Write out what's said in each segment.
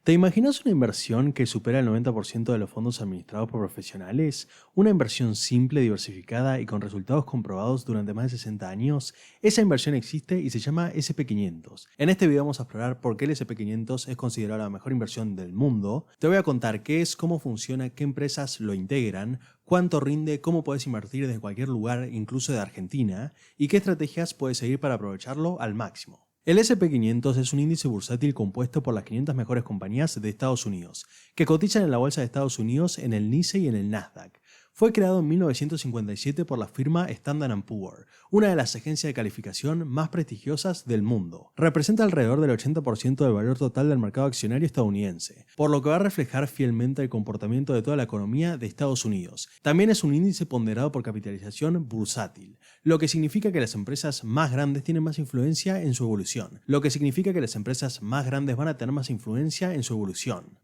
¿Te imaginas una inversión que supera el 90% de los fondos administrados por profesionales? ¿Una inversión simple, diversificada y con resultados comprobados durante más de 60 años? Esa inversión existe y se llama SP500. En este video vamos a explorar por qué el SP500 es considerado la mejor inversión del mundo. Te voy a contar qué es, cómo funciona, qué empresas lo integran, cuánto rinde, cómo puedes invertir desde cualquier lugar, incluso de Argentina, y qué estrategias puedes seguir para aprovecharlo al máximo. El SP500 es un índice bursátil compuesto por las 500 mejores compañías de Estados Unidos, que cotizan en la bolsa de Estados Unidos en el NYSE y en el Nasdaq. Fue creado en 1957 por la firma Standard & Poor's, una de las agencias de calificación más prestigiosas del mundo. Representa alrededor del 80% del valor total del mercado accionario estadounidense, por lo que va a reflejar fielmente el comportamiento de toda la economía de Estados Unidos. También es un índice ponderado por capitalización bursátil, lo que significa que las empresas más grandes tienen más influencia en su evolución.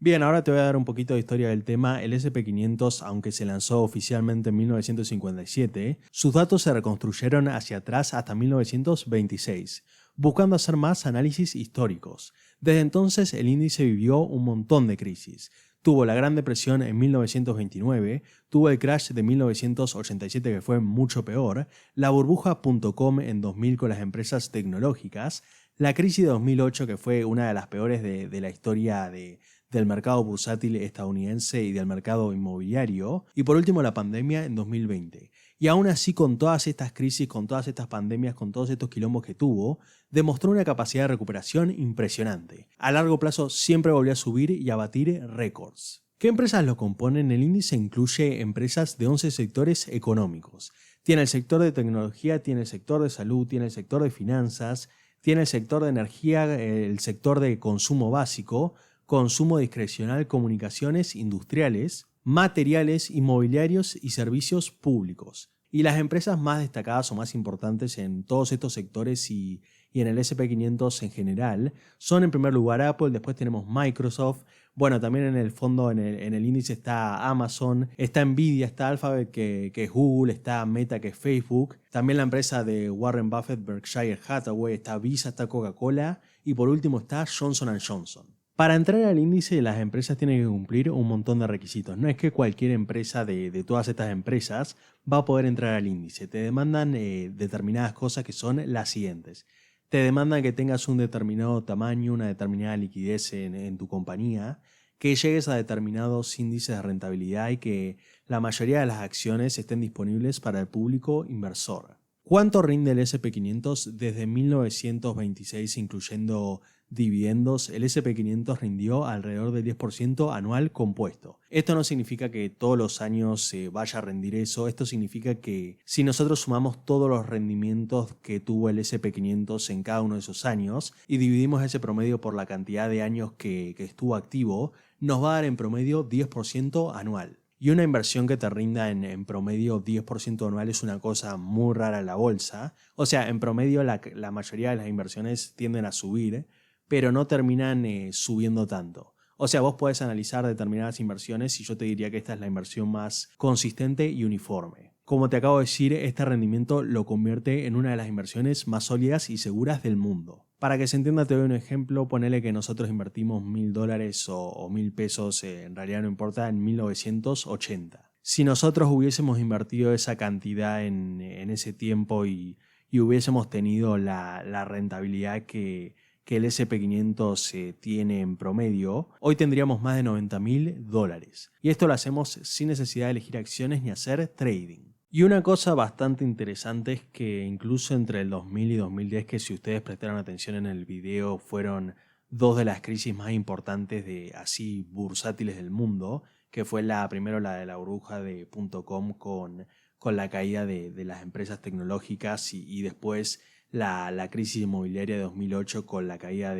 Bien, ahora te voy a dar un poquito de historia del tema. El SP500, aunque se lanzó oficialmente en 1957, sus datos se reconstruyeron hacia atrás hasta 1926, buscando hacer más análisis históricos. Desde entonces el índice vivió un montón de crisis. Tuvo la Gran Depresión en 1929, tuvo el crash de 1987 que fue mucho peor, la burbuja.com en 2000 con las empresas tecnológicas, la crisis de 2008 que fue una de las peores de la historia del mercado bursátil estadounidense y del mercado inmobiliario, y por último la pandemia en 2020. Y aún así, con todas estas crisis, con todas estas pandemias, con todos estos quilombos que tuvo, demostró una capacidad de recuperación impresionante. A largo plazo siempre volvió a subir y a batir récords. ¿Qué empresas lo componen? El índice incluye empresas de 11 sectores económicos. Tiene el sector de tecnología, tiene el sector de salud, tiene el sector de finanzas, tiene el sector de energía, el sector de consumo básico, consumo discrecional, comunicaciones industriales, materiales, inmobiliarios y servicios públicos. Y las empresas más destacadas o más importantes en todos estos sectores y en el SP500 en general son en primer lugar Apple, después tenemos Microsoft, bueno, también en el fondo en el índice está Amazon, está Nvidia, está Alphabet que es Google, está Meta que es Facebook, también la empresa de Warren Buffett, Berkshire Hathaway, está Visa, está Coca-Cola y por último está Johnson & Johnson. Para entrar al índice, las empresas tienen que cumplir un montón de requisitos. No es que cualquier empresa de todas estas empresas va a poder entrar al índice. Te demandan determinadas cosas que son las siguientes. Te demandan que tengas un determinado tamaño, una determinada liquidez en tu compañía, que llegues a determinados índices de rentabilidad y que la mayoría de las acciones estén disponibles para el público inversor. ¿Cuánto rinde el SP500 desde 1926 incluyendo dividendos? El SP500 rindió alrededor del 10% anual compuesto. Esto no significa que todos los años se vaya a rendir eso, esto significa que si nosotros sumamos todos los rendimientos que tuvo el SP500 en cada uno de esos años y dividimos ese promedio por la cantidad de años que estuvo activo, nos va a dar en promedio 10% anual. Y una inversión que te rinda en promedio 10% anual es una cosa muy rara en la bolsa. O sea, en promedio la mayoría de las inversiones tienden a subir, pero no terminan subiendo tanto. O sea, vos podés analizar determinadas inversiones y yo te diría que esta es la inversión más consistente y uniforme. Como te acabo de decir, este rendimiento lo convierte en una de las inversiones más sólidas y seguras del mundo. Para que se entienda, te doy un ejemplo. Ponele que nosotros invertimos $1.000 o 1.000 pesos, en realidad no importa, en 1980. Si nosotros hubiésemos invertido esa cantidad en ese tiempo y hubiésemos tenido la rentabilidad que el SP500 tiene en promedio, hoy tendríamos más de $90.000. Y esto lo hacemos sin necesidad de elegir acciones ni hacer trading. Y una cosa bastante interesante es que incluso entre el 2000 y 2010, que si ustedes prestaron atención en el video, fueron dos de las crisis más importantes de así bursátiles del mundo, que fue primero la de la burbuja de .com con la caída de las empresas tecnológicas y después la crisis inmobiliaria de 2008 con la caída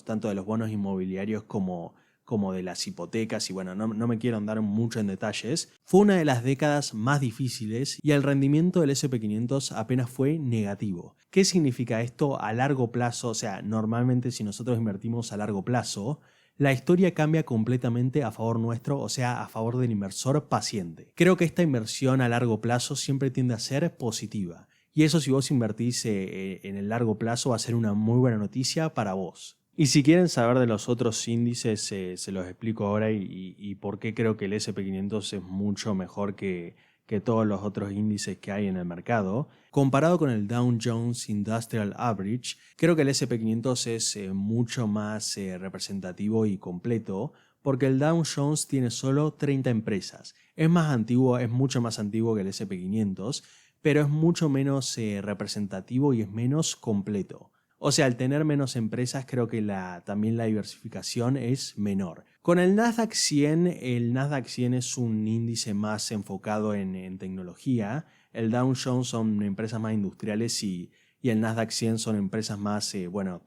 tanto de los bonos inmobiliarios como de las hipotecas y bueno, no me quiero andar mucho en detalles. Fue una de las décadas más difíciles y el rendimiento del SP500 apenas fue negativo. ¿Qué significa esto a largo plazo? O sea, normalmente si nosotros invertimos a largo plazo, la historia cambia completamente a favor nuestro, o sea, a favor del inversor paciente. Creo que esta inversión a largo plazo siempre tiende a ser positiva. Y eso si vos invertís en el largo plazo va a ser una muy buena noticia para vos. Y si quieren saber de los otros índices, se los explico ahora y por qué creo que el SP500 es mucho mejor que todos los otros índices que hay en el mercado. Comparado con el Dow Jones Industrial Average, creo que el SP500 es mucho más representativo y completo porque el Dow Jones tiene solo 30 empresas. Es más antiguo, es mucho más antiguo que el SP500, pero es mucho menos representativo y es menos completo. O sea, al tener menos empresas, creo que también la diversificación es menor. Con el Nasdaq 100, el Nasdaq 100 es un índice más enfocado en tecnología. El Dow Jones son empresas más industriales y el Nasdaq 100 son empresas más,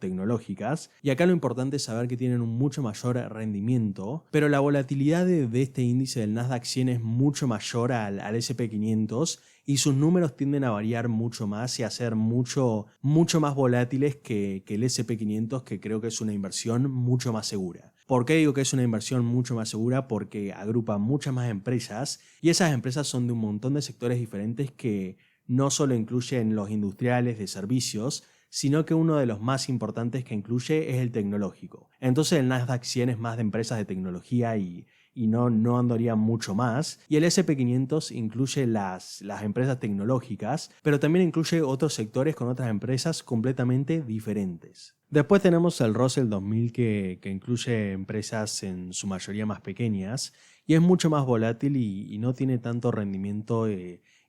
tecnológicas. Y acá lo importante es saber que tienen un mucho mayor rendimiento, pero la volatilidad de este índice del Nasdaq 100 es mucho mayor al SP500 y sus números tienden a variar mucho más y a ser mucho más volátiles que el SP500, que creo que es una inversión mucho más segura. ¿Por qué digo que es una inversión mucho más segura? Porque agrupa muchas más empresas y esas empresas son de un montón de sectores diferentes que no solo incluyen los industriales de servicios, sino que uno de los más importantes que incluye es el tecnológico. Entonces el Nasdaq 100 es más de empresas de tecnología y no andaría mucho más. Y el SP500 incluye las empresas tecnológicas, pero también incluye otros sectores con otras empresas completamente diferentes. Después tenemos el Russell 2000 que incluye empresas en su mayoría más pequeñas y es mucho más volátil y no tiene tanto rendimiento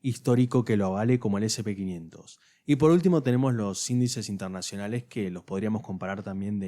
histórico que lo avale como el SP500. Y por último tenemos los índices internacionales que los podríamos comparar también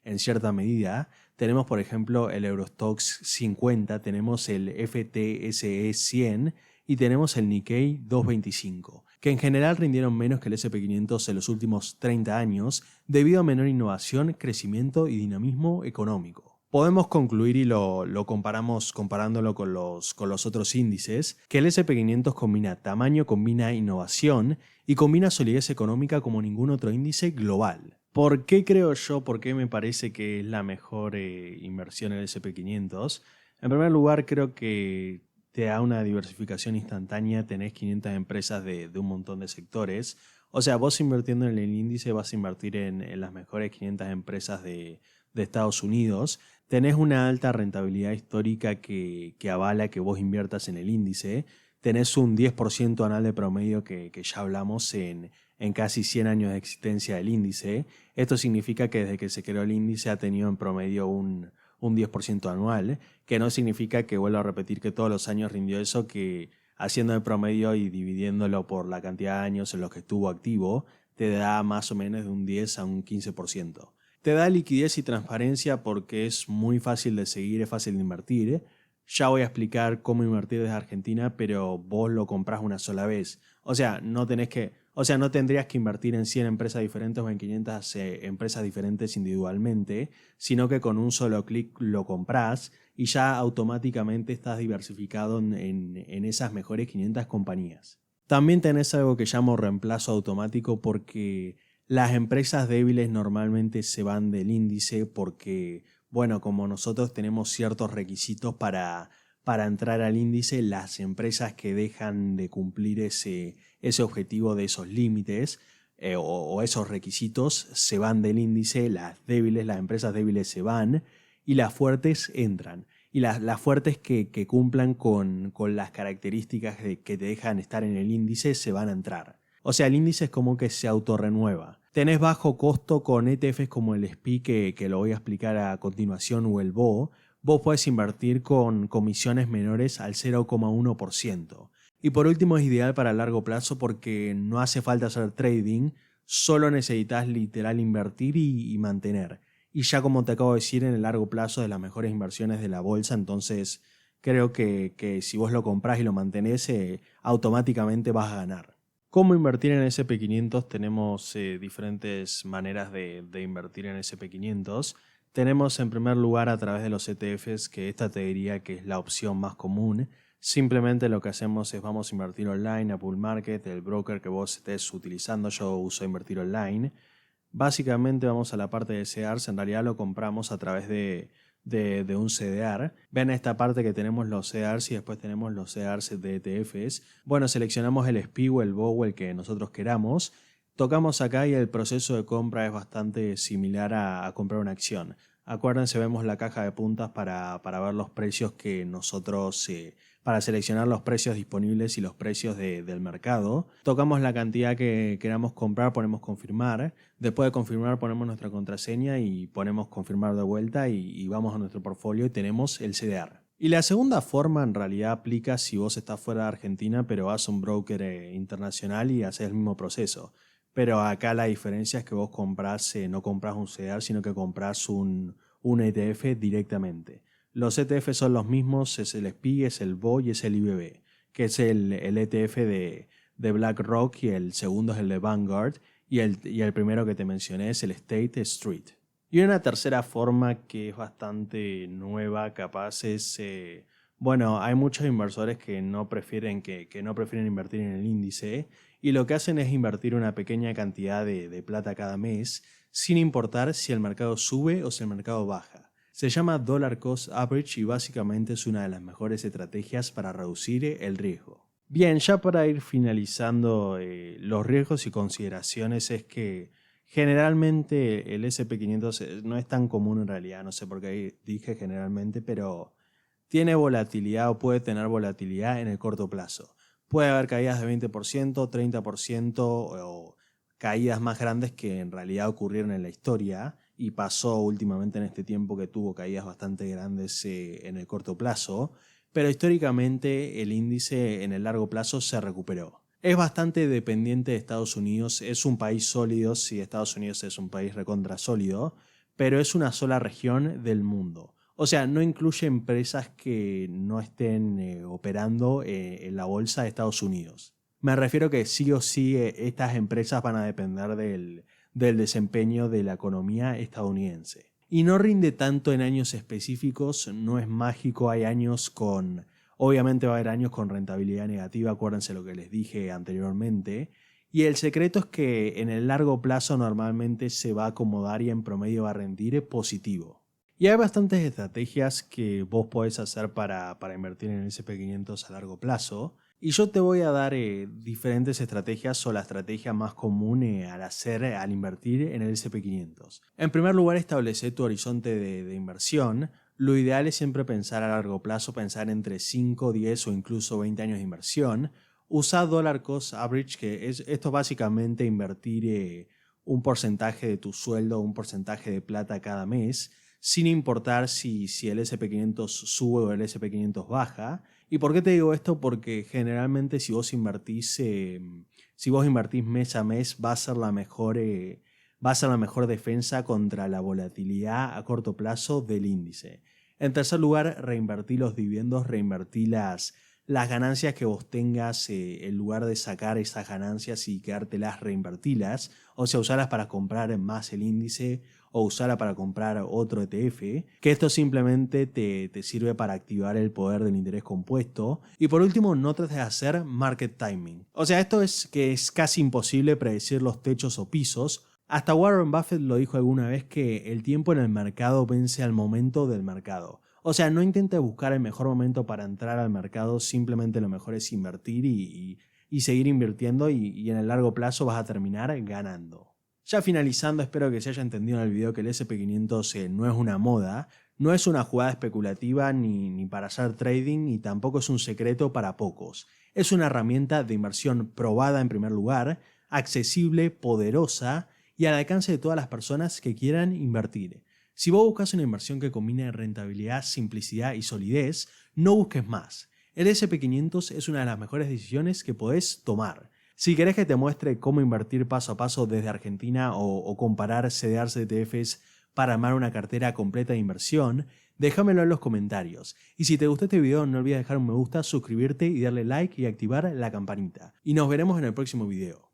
en cierta medida. Tenemos por ejemplo el Eurostoxx 50, tenemos el FTSE 100 y tenemos el Nikkei 225, que en general rindieron menos que el SP500 en los últimos 30 años debido a menor innovación, crecimiento y dinamismo económico. Podemos concluir y lo comparamos comparándolo con los otros índices, que el SP500 combina tamaño, combina innovación y combina solidez económica como ningún otro índice global. ¿Por qué creo yo, por qué me parece que es la mejor inversión el SP500? En primer lugar, creo que te da una diversificación instantánea, tenés 500 empresas de un montón de sectores. O sea, vos invirtiendo en el índice vas a invertir en las mejores 500 empresas de Estados Unidos. Tenés una alta rentabilidad histórica que avala que vos inviertas en el índice. Tenés un 10% anual de promedio que ya hablamos en casi 100 años de existencia del índice. Esto significa que desde que se creó el índice ha tenido en promedio un 10% anual, que no significa que, vuelvo a repetir, que todos los años rindió eso, que haciendo el promedio y dividiéndolo por la cantidad de años en los que estuvo activo, te da más o menos de un 10 a un 15%. Te da liquidez y transparencia porque es muy fácil de seguir, es fácil de invertir. Ya voy a explicar cómo invertir desde Argentina, pero vos lo comprás una sola vez. O sea, no tendrías que invertir en 100 empresas diferentes o en 500 empresas diferentes individualmente, sino que con un solo clic lo comprás y ya automáticamente estás diversificado en esas mejores 500 compañías. También tenés algo que llamo reemplazo automático porque las empresas débiles normalmente se van del índice porque, bueno, como nosotros tenemos ciertos requisitos para entrar al índice, las empresas que dejan de cumplir ese objetivo de esos límites o esos requisitos se van del índice, las empresas débiles se van y las fuertes entran. Y las fuertes que cumplan con las características que te dejan estar en el índice se van a entrar. O sea, el índice es como que se autorrenueva. Tenés bajo costo con ETFs como el SPI, que lo voy a explicar a continuación, o el BO. Vos podés invertir con comisiones menores al 0,1%. Y por último es ideal para largo plazo porque no hace falta hacer trading, solo necesitas literal invertir y mantener. Y ya como te acabo de decir, en el largo plazo de las mejores inversiones de la bolsa, entonces creo que si vos lo comprás y lo mantenés, automáticamente vas a ganar. ¿Cómo invertir en SP500? Tenemos diferentes maneras de invertir en SP500. Tenemos en primer lugar a través de los ETFs, que esta te diría que es la opción más común. Simplemente lo que hacemos es vamos a invertir online a Bull Market, el broker que vos estés utilizando. Yo uso invertir online. Básicamente vamos a la parte de CEDARS, en realidad lo compramos a través de un CDR. Ven esta parte que tenemos los CDRs y después tenemos los CDRs de ETFs. Bueno, seleccionamos el SPI o el BO o el que nosotros queramos. Tocamos acá y el proceso de compra es bastante similar a comprar una acción. Acuérdense, vemos la caja de puntas para ver los precios que nosotros, para seleccionar los precios disponibles y los precios del mercado. Tocamos la cantidad que queramos comprar, ponemos confirmar. Después de confirmar ponemos nuestra contraseña y ponemos confirmar de vuelta y vamos a nuestro portfolio y tenemos el CDR. Y la segunda forma en realidad aplica si vos estás fuera de Argentina pero vas a un broker internacional y haces el mismo proceso. Pero acá la diferencia es que vos comprás, no compras un CDR, sino que compras un ETF directamente. Los ETF son los mismos, es el SPY, es el BOI y es el IBB, que es el ETF de BlackRock y el segundo es el de Vanguard y el primero que te mencioné es el State Street. Y una tercera forma que es bastante nueva, capaz es... bueno, hay muchos inversores que no prefieren invertir en el índice y lo que hacen es invertir una pequeña cantidad de plata cada mes sin importar si el mercado sube o si el mercado baja. Se llama Dollar Cost Average y básicamente es una de las mejores estrategias para reducir el riesgo. Bien, ya para ir finalizando los riesgos y consideraciones es que generalmente el SP500 no es tan común en realidad, no sé por qué dije generalmente, pero tiene volatilidad o puede tener volatilidad en el corto plazo. Puede haber caídas de 20%, 30% o caídas más grandes que en realidad ocurrieron en la historia y pasó últimamente en este tiempo que tuvo caídas bastante grandes en el corto plazo, pero históricamente el índice en el largo plazo se recuperó. Es bastante dependiente de Estados Unidos, es un país sólido, sí, Estados Unidos es un país recontra sólido, pero es una sola región del mundo. O sea, no incluye empresas que no estén operando en la bolsa de Estados Unidos. Me refiero que sí o sí estas empresas van a depender del desempeño de la economía estadounidense. Y no rinde tanto en años específicos, no es mágico, hay años con... Obviamente va a haber años con rentabilidad negativa, acuérdense lo que les dije anteriormente. Y el secreto es que en el largo plazo normalmente se va a acomodar y en promedio va a rendir positivo. Y hay bastantes estrategias que vos podés hacer para invertir en el SP500 a largo plazo. Y yo te voy a dar diferentes estrategias o la estrategia más común al invertir en el SP500. En primer lugar, establece tu horizonte de inversión. Lo ideal es siempre pensar a largo plazo, pensar entre 5, 10 o incluso 20 años de inversión. Usa Dollar Cost Average, que esto básicamente invertir un porcentaje de tu sueldo, un porcentaje de plata cada mes, sin importar si el SP500 sube o el SP500 baja. ¿Y por qué te digo esto? Porque generalmente si vos invertís mes a mes va a ser la mejor defensa contra la volatilidad a corto plazo del índice. En tercer lugar, reinvertí los dividendos, reinvertí las ganancias que vos tengas, en lugar de sacar esas ganancias y quedártelas, reinvertilas, o sea, usarlas para comprar más el índice o usarla para comprar otro ETF, que esto simplemente te sirve para activar el poder del interés compuesto. Y por último, no trates de hacer market timing. O sea, esto es que es casi imposible predecir los techos o pisos. Hasta Warren Buffett lo dijo alguna vez que el tiempo en el mercado vence al momento del mercado. O sea, no intentes buscar el mejor momento para entrar al mercado, simplemente lo mejor es invertir y seguir invirtiendo y en el largo plazo vas a terminar ganando. Ya finalizando, espero que se haya entendido en el video que el SP500 no es una moda, no es una jugada especulativa ni para hacer trading y tampoco es un secreto para pocos. Es una herramienta de inversión probada en primer lugar, accesible, poderosa y al alcance de todas las personas que quieran invertir. Si vos buscas una inversión que combine rentabilidad, simplicidad y solidez, no busques más. El SP500 es una de las mejores decisiones que podés tomar. Si querés que te muestre cómo invertir paso a paso desde Argentina o comparar CDRs de ETFs para armar una cartera completa de inversión, déjamelo en los comentarios. Y si te gustó este video, no olvides dejar un me gusta, suscribirte y darle like y activar la campanita. Y nos veremos en el próximo video.